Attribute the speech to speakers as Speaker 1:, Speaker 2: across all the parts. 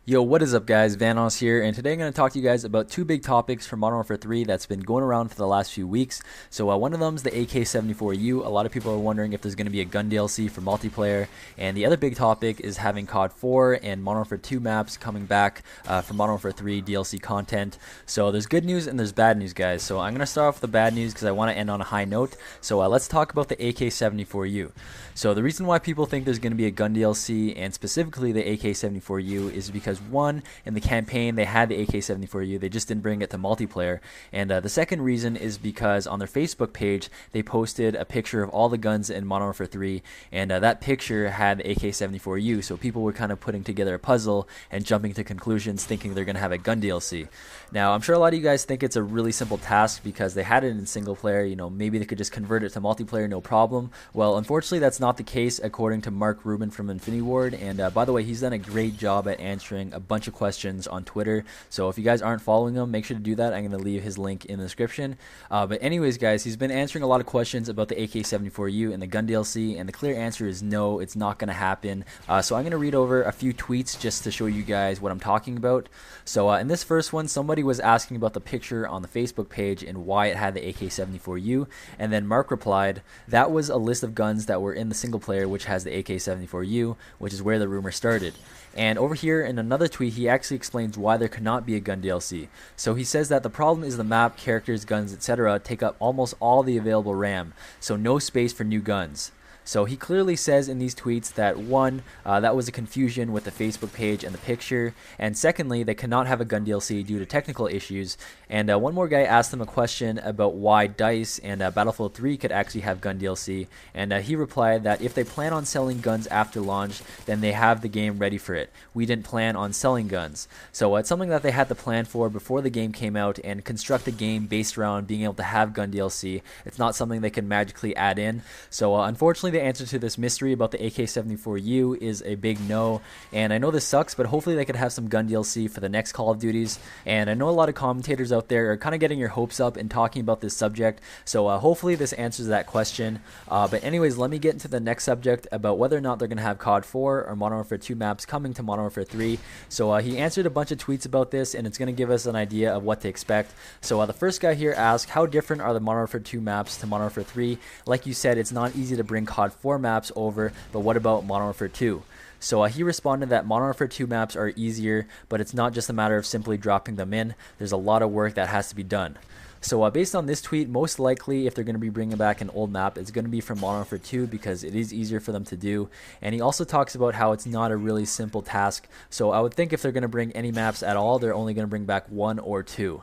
Speaker 1: Yo, what is up guys, Vanos here, and today I'm going to talk to you guys about two big topics from Modern Warfare 3 that's been going around for the last few weeks. So one of them is the AK-74U. A lot of people are wondering if there's going to be a gun DLC for multiplayer, and the other big topic is having COD 4 and Modern Warfare 2 maps coming back for Modern Warfare 3 DLC content. So there's good news and there's bad news, guys. So I'm going to start off with the bad news because I want to end on a high note. So let's talk about the AK-74U. So the reason why people think there's going to be a gun DLC, and specifically the AK-74U, is because one, in the campaign they had the AK-74U, they just didn't bring it to multiplayer. And the second reason is because on their Facebook page they posted a picture of all the guns in Modern Warfare 3, and that picture had the AK-74U, so people were kind of putting together a puzzle and jumping to conclusions thinking they're going to have a gun DLC. Now I'm sure a lot of you guys think it's a really simple task because they had it in single player, maybe they could just convert it to multiplayer, no problem. Well, unfortunately that's not the case according to Mark Rubin from Infinity Ward, and by the way, he's done a great job at answering a bunch of questions on Twitter, so if you guys aren't following him, make sure to do that. I'm going to leave his link in the description. But anyways guys, he's been answering a lot of questions about the AK-74U and the gun DLC, and the clear answer is no, it's not going to happen. So I'm going to read over a few tweets just to show you guys what I'm talking about. So in this first one, somebody was asking about the picture on the Facebook page and why it had the AK-74U, and then Mark replied, that was a list of guns that were in the single player which has the AK-74U, which is where the rumor started. And over here in another tweet, he actually explains why there could not be a gun DLC. So he says that the problem is the map, characters, guns, etc. take up almost all the available RAM, so no space for new guns. So he clearly says in these tweets that one, that was a confusion with the Facebook page and the picture, and secondly, they cannot have a gun DLC due to technical issues. And one more guy asked him a question about why DICE and Battlefield 3 could actually have gun DLC, and he replied that if they plan on selling guns after launch, then they have the game ready for it. We didn't plan on selling guns. So it's something that they had to plan for before the game came out and construct a game based around being able to have gun DLC. It's not something they can magically add in. So unfortunately, the answer to this mystery about the AK-74U is a big no, and I know this sucks, but hopefully they could have some gun DLC for the next Call of Duties. And I know a lot of commentators out there are kind of getting your hopes up and talking about this subject, so hopefully this answers that question. But anyways, let me get into the next subject about whether or not they're going to have COD 4 or Modern Warfare 2 maps coming to Modern Warfare 3. So he answered a bunch of tweets about this, and it's going to give us an idea of what to expect. So the first guy here asked, how different are the Modern Warfare 2 maps to Modern Warfare 3? Like you said, it's not easy to bring COD 4 maps over, but what about Modern Warfare 2? So he responded that Modern Warfare 2 maps are easier, but it's not just a matter of simply dropping them in. There's a lot of work that has to be done. So based on this tweet, most likely if they're going to be bringing back an old map, it's going to be from Modern Warfare 2 because it is easier for them to do. And he also talks about how it's not a really simple task. So I would think if they're going to bring any maps at all, they're only going to bring back one or two.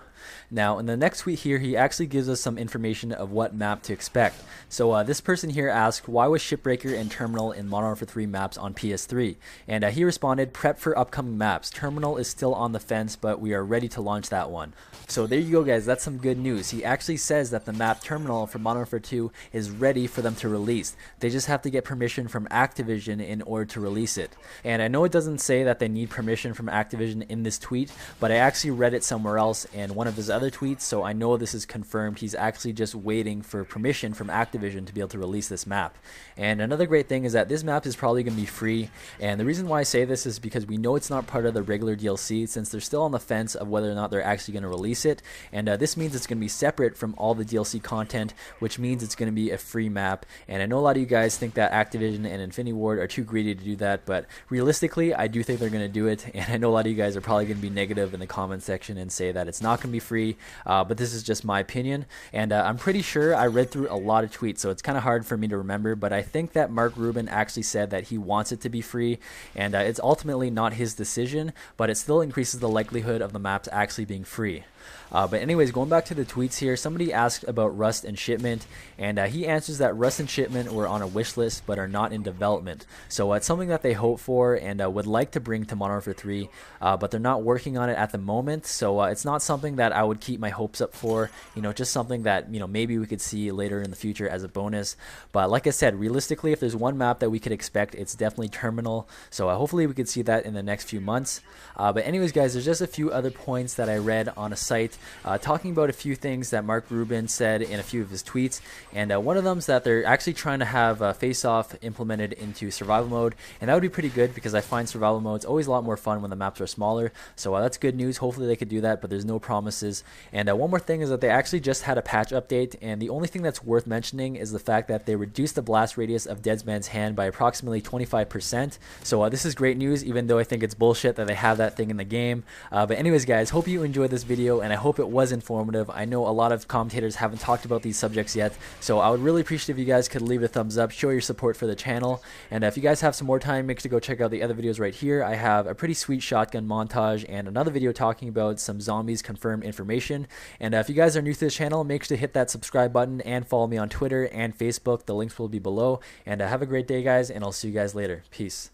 Speaker 1: Now in the next tweet here, he actually gives us some information of what map to expect. So this person here asked, why was Shipbreaker and Terminal in Modern Warfare 3 maps on PS3? And he responded, prep for upcoming maps. Terminal is still on the fence, but we are ready to launch that one. So there you go guys, that's some good news. He actually says that the map Terminal for Modern Warfare 2 is ready for them to release. They just have to get permission from Activision in order to release it. And I know it doesn't say that they need permission from Activision in this tweet, but I actually read it somewhere else in one of his other tweets, so I know this is confirmed. He's actually just waiting for permission from Activision to be able to release this map. And another great thing is that this map is probably going to be free, and the reason why I say this is because we know it's not part of the regular DLC since they're still on the fence of whether or not they're actually going to release it, and this means it's going to be separate from all the DLC content, which means it's going to be a free map. And I know a lot of you guys think that Activision and Infinity Ward are too greedy to do that, but realistically I do think they're going to do it, and I know a lot of you guys are probably going to be negative in the comment section and say that it's not going to be free, but this is just my opinion, and I'm pretty sure I read through a lot of tweets, so it's kind of hard for me to remember, but I think that Mark Rubin actually said that he wants it to be free, and it's ultimately not his decision, but it still increases the likelihood of the maps actually being free. But anyways, going back to the tweets here, somebody asked about Rust and Shipment, and he answers that Rust and Shipment were on a wish list but are not in development. So it's something that they hope for and would like to bring to Modern Warfare 3, but they're not working on it at the moment, so it's not something that I would keep my hopes up for, just something that, maybe we could see later in the future as a bonus. But like I said, realistically, if there's one map that we could expect, it's definitely Terminal, so hopefully we could see that in the next few months. But anyways guys, there's just a few other points that I read on a site site, talking about a few things that Mark Rubin said in a few of his tweets. And one of them is that they're actually trying to have face-off implemented into survival mode, and that would be pretty good because I find survival mode's always a lot more fun when the maps are smaller. So that's good news. Hopefully they could do that, but there's no promises. And one more thing is that they actually just had a patch update, and the only thing that's worth mentioning is the fact that they reduced the blast radius of Deadman's Hand by approximately 25%. So this is great news, even though I think it's bullshit that they have that thing in the game. But anyways, guys, hope you enjoyed this video, and I hope it was informative. I know a lot of commentators haven't talked about these subjects yet, so I would really appreciate if you guys could leave a thumbs up, show your support for the channel. And if you guys have some more time, make sure to go check out the other videos right here. I have a pretty sweet shotgun montage and another video talking about some zombies confirmed information. And if you guys are new to this channel, make sure to hit that subscribe button and follow me on Twitter and Facebook. The links will be below. And have a great day, guys, and I'll see you guys later. Peace.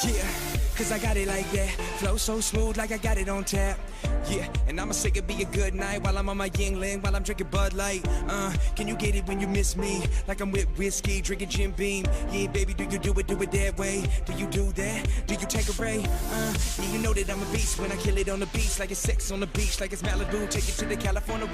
Speaker 2: Yeah, cause I got it like that. Flow so smooth like I got it on tap. Yeah, and I'ma say it be a good night while I'm on my Yingling, while I'm drinking Bud Light. Can you get it when you miss me? Like I'm with whiskey, drinking Jim Beam. Yeah, baby, do you do it that way? Do you do that? Do you take a ray? Yeah, you know that I'm a beast when I kill it on the beach. Like it's sex on the beach, like it's Malibu, take it to the California.